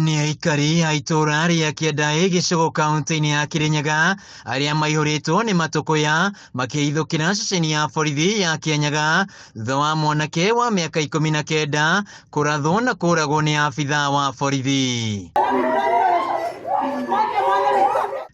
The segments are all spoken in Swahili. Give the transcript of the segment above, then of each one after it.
Nĩ aikari a itũra rĩa Kĩandaĩ gĩcigo kaunti-inĩ ya Kirinyaga arĩa maihũrĩtwo nĩ matũkũya makĩhithũkĩra ceceni ya borithi ya Kĩanyaga thutha wa mwanake wa mĩaka 19 kũrathwo na kũragwo nĩ abithaa wa borithi.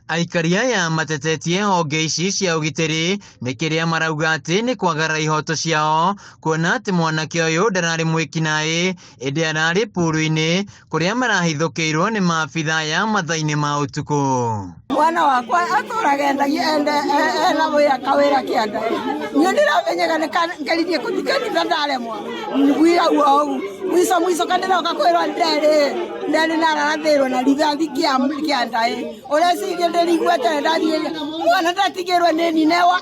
Aikari aya matetetie honge ici cia ũgitĩri nĩ kĩrĩa marauga atĩ nĩ kwagara ihoto ciao, kuona atĩ mwanake ũyũ ndararĩ mwĩkinaĩ ĩndĩ ararĩ puru-inĩ kũrĩa marahithũkĩirwo nĩ maabithaa aya mathaa-inĩ ma ũtukũ. Mwana wakwa atũraga endagia ena kawĩra Kĩandaĩ. Niĩ ndĩramenyaga nĩngeririre kũthikanitha ndaremwo ngwĩragwo ũgu mwico kandiroka kwĩrwo nderĩ nararathĩrwo na rithathi Kĩandaĩ ũrĩa cingĩ ndĩriguĩte ndathiĩ mwana ndatigĩrwo nĩ ninewa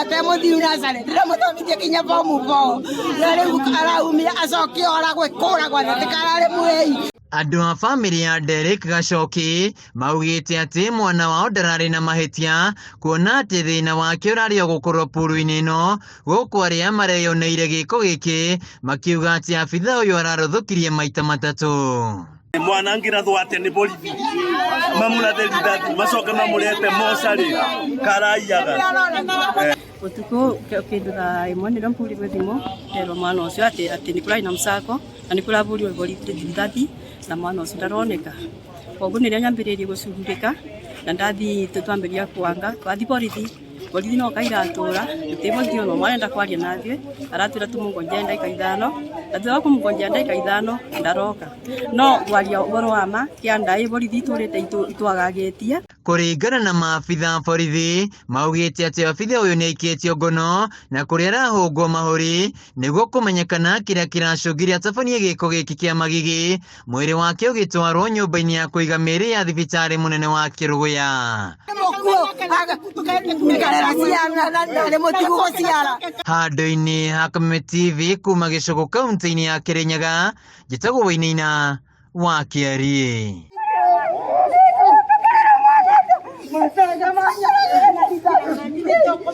atemũthiu Nazareth ndĩramũthomithia kinya bomu 4 na rĩu araumia acoke oragwe kũragwo na tikararĩ mwĩi. Andũ a bamĩrĩ ya Derek Gacoki maugĩte atĩ mwana wao ndararĩ na mahĩtia, kuona atĩ thĩna wake ũrarĩ o gũkorwo puru-inĩ ĩno gũkũ arĩa mareyoneire gĩko gĩkĩ makiuga atĩ abithaa ũyũ ararũthũkirie maita matatũ. Mwana ngirathwo atĩ nĩ borithi mamũrathe rithathi macoke mamũrete mocarĩ karaiyaga. Ũtukũ kĩndũ thaa ĩmwe nĩrĩo mpũrirwo thimũ nderwo mwana ũcio atĩ nĩ kũrarĩ na mũcako na nĩ kũrabũriwo borithi rithathi na mwana ũcio ndaroneka. Koguo nĩrĩo nyambĩrĩirie gũcururĩka na ndathi twambĩrĩria kwanga twathi borithi no kairatũra tĩborithi ono marenda kwaria nathuĩ aratwĩra tũmũngonjere ndagĩka 5 na thutha wa kũmũngonjera ndagĩka 5 ndaroka no kwaria ũhoro wa ma Kĩandaĩ borithi itũrĩte itwagagĩtie. Kũringana na maabithaa borithi maugĩte atĩ abithaa ũyũ nĩ aikĩtio ngono na kũrĩa arahũngwo mahũri nĩguo kũmenyekana kĩrĩa kĩracũngire atabanie gĩko gĩkĩ kĩa magigi, mwĩrĩ wake ũgĩtwarwo nyũmba-inĩ ya kũiga mĩĩrĩ ya thibitarĩ mũnene wa Kĩrũgũya. Handũ-inĩ ha Kameme TV kuma gĩcigo kaunti-inĩ ya Kirinyaga, njĩtagwo Wainaina wa Kĩarie.